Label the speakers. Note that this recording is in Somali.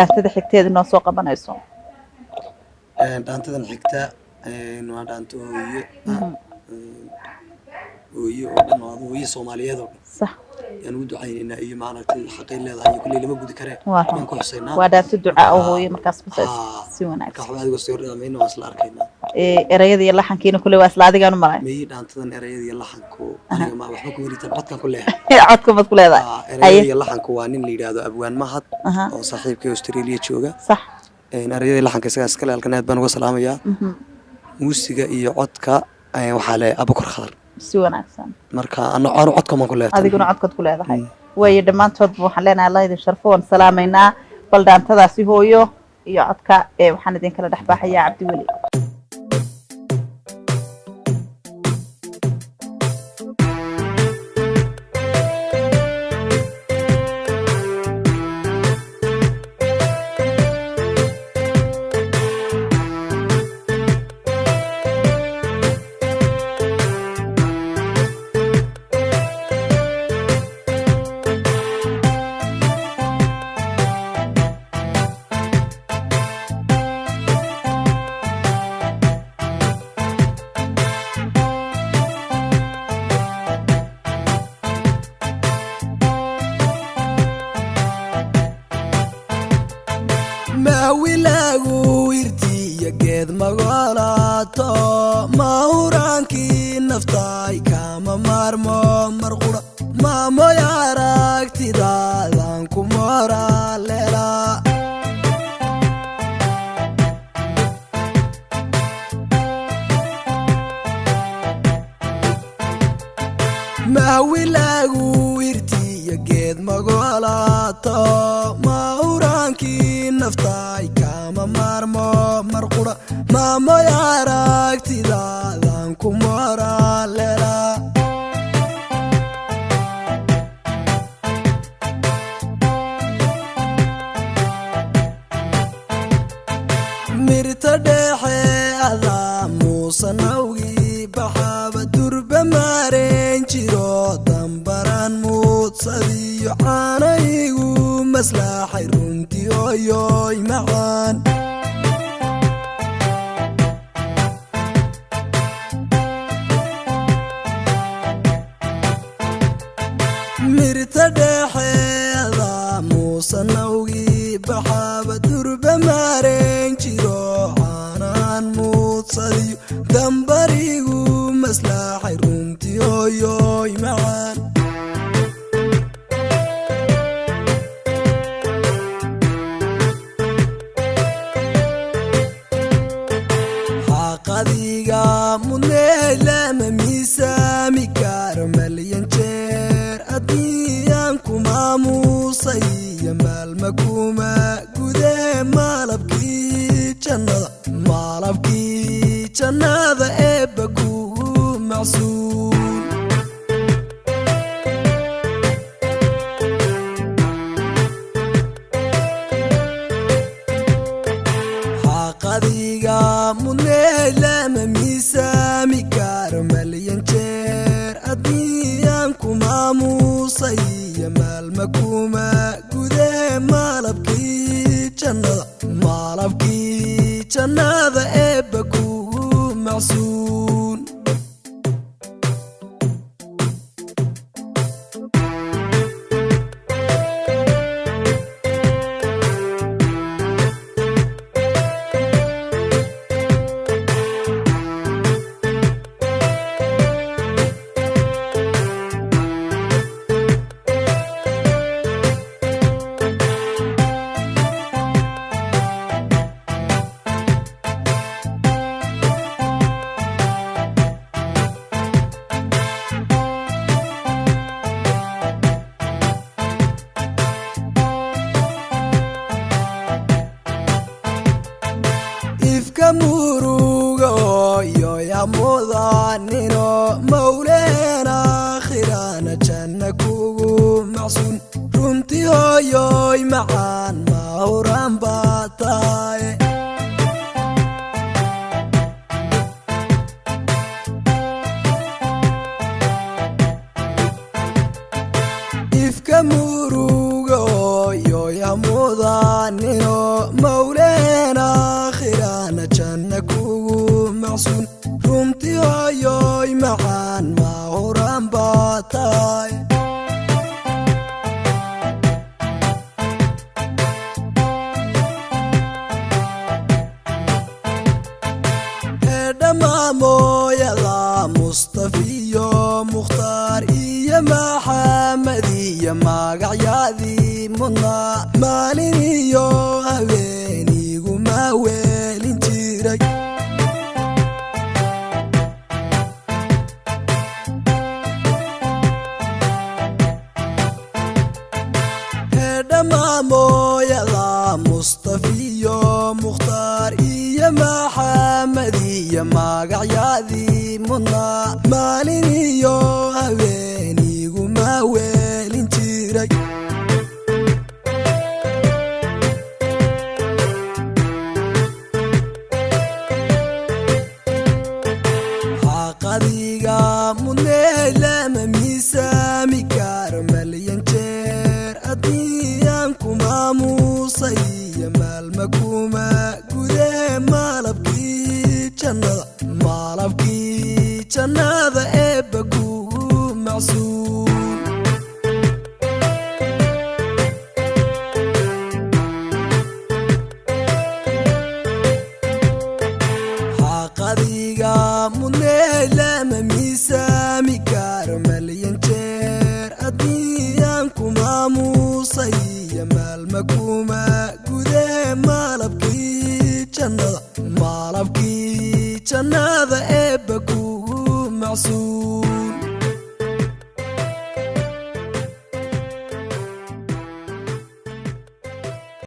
Speaker 1: dhaantada xigteeda noo soo qabanayso
Speaker 2: dhaantadan xigta waa dhaanto hooyo oo dhan waa hooyo Soomaaliyeed oo
Speaker 1: صح
Speaker 2: يعني ودو عيننا أي معنى حقين لهذا هي كل اللي ما قد كره من كل حسينا
Speaker 1: وادات الدعاء وهو مركز بس سوينا
Speaker 2: كحواد وسير منه واصل أركينا
Speaker 1: إريد يلا حنكينا كل واصل هذا كانوا معي
Speaker 2: ميت أنتظر إريد يلا حنكو أنا ما بحكم وريت البطل كلها
Speaker 1: عدكم بس كلها
Speaker 2: إريد يلا حنكو وانين اللي هذا أبوان مهد أو صاحب كي أستراليا تشوجا
Speaker 1: صح
Speaker 2: إريد يلا حنك سكاس كلا الكنات بنو سلام يا موسيقى يعدك وحالة أبو كرخار
Speaker 1: سوينا
Speaker 2: مركا أنا عدكم ما كلها
Speaker 1: هذه كنا عدكم كلها هاي ويدمان تطبخ حلنا الله يدي شرفون سلامينا بلدان تداسي هويو يعدك وحنا دين كلا دحباح يا عبد ولي
Speaker 3: mauranki naftai kama marmo marqura mamo yarakti dadan kumora lela mawilagu irti yaged magolato mauranki naftai kama marmo marqura mamo yarakti dadan kumora lela mirta dhexe ada muusanawgi baxaba durba maareen jiro dambaran muudsadiyo caanaygu maslaaxay runtii oyoy macaan mirta dhexeeda muusanawgi baxaba durba maareen jiro caanaan muudsadiyo dambarigu maslaaxay runtii oyoy macaan xaqadiga mudnee lama miisaami karo malyan jeer adiyaan kumaamuusay iyo maalma kuma gudee maalabkii jannada eebba kugu macsuul xaqadiga mudnee lama miisaami karo malyan jeer adiyaan kumaamuusay iyo maalma kuma gudee maalabkii jannada eebba kugu macsuul murugo yo ya mudanino mawlana khirana janna kugu macsun runti hoyoy macaan mauran batay ifka murugo yo ya mudanino mawleena khirana janna kugu macsuun runtii hooyoy macaan ma horan baa tahay mooyada mustafiyo mukhtaar iyo maxamed iyo magacyadii mudnaa maalin iyo habeeniiguma weelin jiray dhammaa mooyada mustafiyo mukhtaar iyo maxamed iyo magacyadii mudnaa maalin iyo habeeniiguma weelin jiray xaqadiga mudnee lama miisaami karo malyan jeer addiyan ku maamuusay iyo maalma kuma gudee malabkii jannada eebba kugu macsuun xaqadiga mudnee lama miisaami karo malyan jeer addiyan ku maamuusay iyo maalma kuma gudee malabkii jannada eebba kugu macsuun